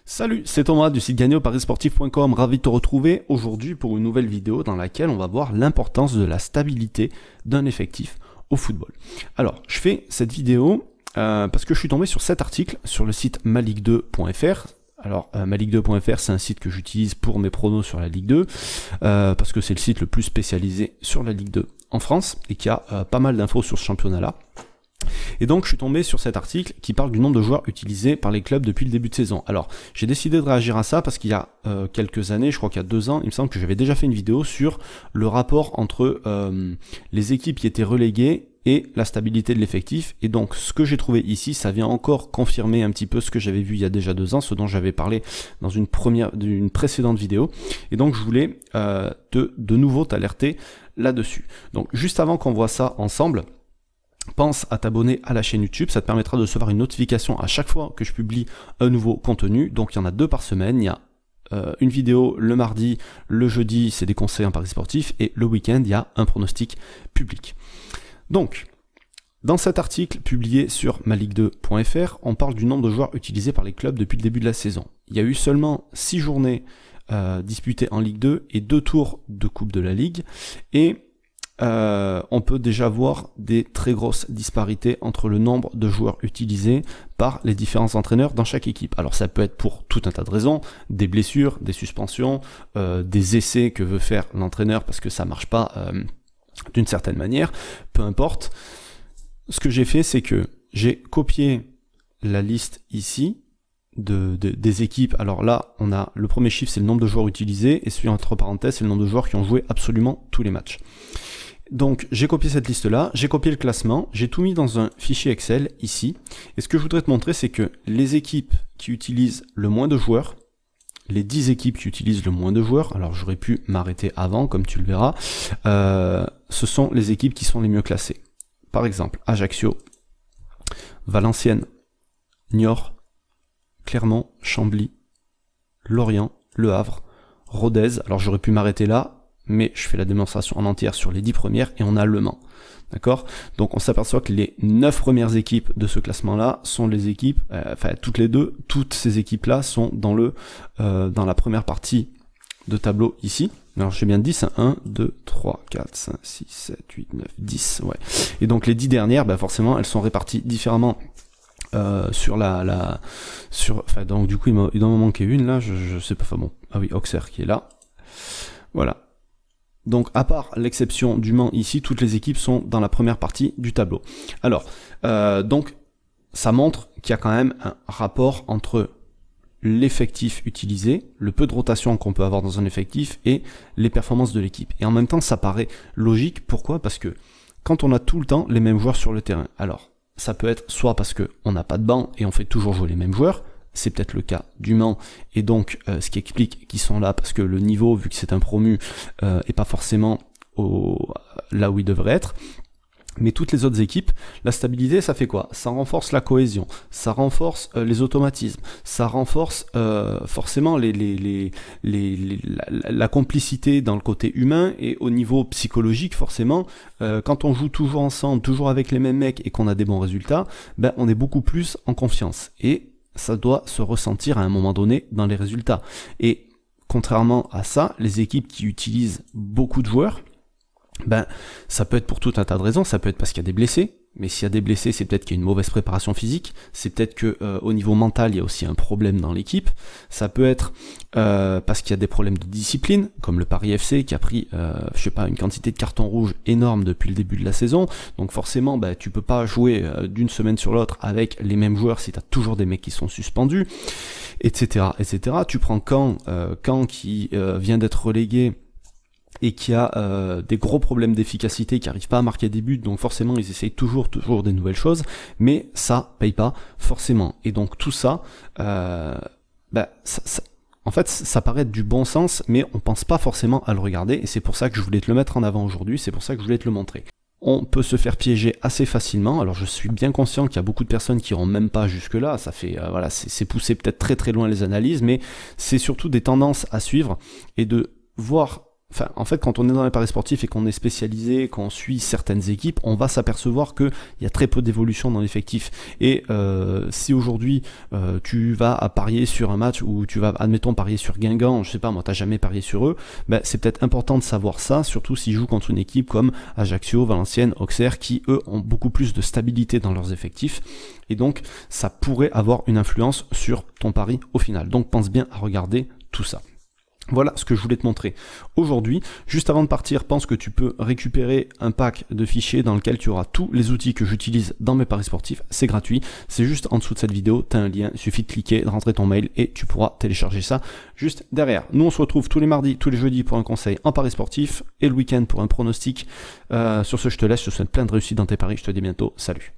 Salut, c'est Thomas du site gagner-au-parisportif.com, ravi de te retrouver aujourd'hui pour une nouvelle vidéo dans laquelle on va voir l'importance de la stabilité d'un effectif au football. Alors, je fais cette vidéo parce que je suis tombé sur cet article sur le site maligue2.fr. Alors, maligue2.fr, c'est un site que j'utilise pour mes pronos sur la Ligue 2, parce que c'est le site le plus spécialisé sur la Ligue 2 en France, et qui a pas mal d'infos sur ce championnat-là. Et donc je suis tombé sur cet article qui parle du nombre de joueurs utilisés par les clubs depuis le début de saison. Alors j'ai décidé de réagir à ça parce qu'il y a quelques années, je crois qu'il y a 2 ans, il me semble que j'avais déjà fait une vidéo sur le rapport entre les équipes qui étaient reléguées et la stabilité de l'effectif. Et donc ce que j'ai trouvé ici, ça vient encore confirmer un petit peu ce que j'avais vu il y a déjà 2 ans, ce dont j'avais parlé dans une précédente vidéo. Et donc je voulais de nouveau t'alerter là-dessus. Donc juste avant qu'on voit ça ensemble, pense à t'abonner à la chaîne YouTube, ça te permettra de recevoir une notification à chaque fois que je publie un nouveau contenu. Donc il y en a 2 par semaine, il y a une vidéo le mardi, le jeudi c'est des conseils en paris sportif, et le week-end il y a un pronostic public. Donc, dans cet article publié sur maligue2.fr, on parle du nombre de joueurs utilisés par les clubs depuis le début de la saison. Il y a eu seulement 6 journées disputées en Ligue 2 et 2 tours de Coupe de la Ligue, et on peut déjà voir des très grosses disparités entre le nombre de joueurs utilisés par les différents entraîneurs dans chaque équipe. Alors ça peut être pour tout un tas de raisons, des blessures, des suspensions, des essais que veut faire l'entraîneur parce que ça marche pas d'une certaine manière, peu importe. Ce que j'ai fait, c'est que j'ai copié la liste ici des équipes. Alors là, on a le premier chiffre, c'est le nombre de joueurs utilisés, et celui entre parenthèses, c'est le nombre de joueurs qui ont joué absolument tous les matchs. Donc j'ai copié cette liste là, j'ai copié le classement, j'ai tout mis dans un fichier Excel ici, et ce que je voudrais te montrer, c'est que les équipes qui utilisent le moins de joueurs, les 10 équipes qui utilisent le moins de joueurs, alors j'aurais pu m'arrêter avant comme tu le verras, ce sont les équipes qui sont les mieux classées. Par exemple Ajaccio, Valenciennes, Niort, Clermont, Chambly, Lorient, Le Havre, Rodez. Alors j'aurais pu m'arrêter là, mais je fais la démonstration en entière sur les 10 premières, et on a Le Mans. D'accord? Donc on s'aperçoit que les 9 premières équipes de ce classement-là sont les équipes, toutes ces équipes-là sont dans la première partie de tableau ici. Alors j'ai bien dit, c'est 1, 2, 3, 4, 5, 6, 7, 8, 9, 10, ouais. Et donc les 10 dernières, forcément, elles sont réparties différemment donc du coup il doit m'en manquer une là, je sais pas, enfin bon, ah oui, Auxerre qui est là, voilà. Donc à part l'exception du Mans ici, toutes les équipes sont dans la première partie du tableau. Alors, donc ça montre qu'il y a quand même un rapport entre l'effectif utilisé, le peu de rotation qu'on peut avoir dans un effectif, et les performances de l'équipe. Et en même temps, ça paraît logique. Pourquoi? Parce que quand on a tout le temps les mêmes joueurs sur le terrain, alors ça peut être soit parce qu'on n'a pas de banc et on fait toujours jouer les mêmes joueurs, c'est peut-être le cas du Mans, et donc ce qui explique qu'ils sont là, parce que le niveau, vu que c'est un promu, est pas forcément là où il devrait être. Mais toutes les autres équipes, la stabilité, ça fait quoi? Ça renforce la cohésion, ça renforce les automatismes, ça renforce forcément la complicité dans le côté humain, et au niveau psychologique, forcément, quand on joue toujours ensemble, toujours avec les mêmes mecs, et qu'on a des bons résultats, on est beaucoup plus en confiance. Et ça doit se ressentir à un moment donné dans les résultats. Et contrairement à ça, les équipes qui utilisent beaucoup de joueurs, ça peut être pour tout un tas de raisons. Ça peut être parce qu'il y a des blessés, mais s'il y a des blessés, c'est peut-être qu'il y a une mauvaise préparation physique, c'est peut-être que au niveau mental, il y a aussi un problème dans l'équipe. Ça peut être parce qu'il y a des problèmes de discipline, comme le Paris FC qui a pris, je sais pas, une quantité de cartons rouges énorme depuis le début de la saison. Donc forcément, tu peux pas jouer d'une semaine sur l'autre avec les mêmes joueurs si tu as toujours des mecs qui sont suspendus, etc., etc. Tu prends Caen qui vient d'être relégué et qui a des gros problèmes d'efficacité, qui n'arrive pas à marquer des buts, donc forcément ils essayent toujours des nouvelles choses, mais ça paye pas forcément. Et donc tout ça, en fait ça paraît être du bon sens, mais on pense pas forcément à le regarder, et c'est pour ça que je voulais te le mettre en avant aujourd'hui, c'est pour ça que je voulais te le montrer. On peut se faire piéger assez facilement. Alors je suis bien conscient qu'il y a beaucoup de personnes qui iront même pas jusque là, ça fait c'est pousser peut-être très très loin les analyses, mais c'est surtout des tendances à suivre, et de voir enfin, en fait, quand on est dans les paris sportifs et qu'on est spécialisé, qu'on suit certaines équipes, on va s'apercevoir qu'il y a très peu d'évolution dans l'effectif. Et si aujourd'hui tu vas à parier sur un match où tu vas, admettons, parier sur Guingamp, je sais pas, moi, t'as jamais parié sur eux, ben, c'est peut-être important de savoir ça, surtout s'ils jouent contre une équipe comme Ajaccio, Valenciennes, Auxerre, qui eux ont beaucoup plus de stabilité dans leurs effectifs. Et donc, ça pourrait avoir une influence sur ton pari au final. Donc, pense bien à regarder tout ça. Voilà ce que je voulais te montrer aujourd'hui. Juste avant de partir, pense que tu peux récupérer un pack de fichiers dans lequel tu auras tous les outils que j'utilise dans mes paris sportifs. C'est gratuit. C'est juste en dessous de cette vidéo. Tu as un lien. Il suffit de cliquer, de rentrer ton mail et tu pourras télécharger ça juste derrière. Nous, on se retrouve tous les mardis, tous les jeudis pour un conseil en paris sportif et le week-end pour un pronostic. Sur ce, je te laisse. Je te souhaite plein de réussite dans tes paris. Je te dis bientôt. Salut.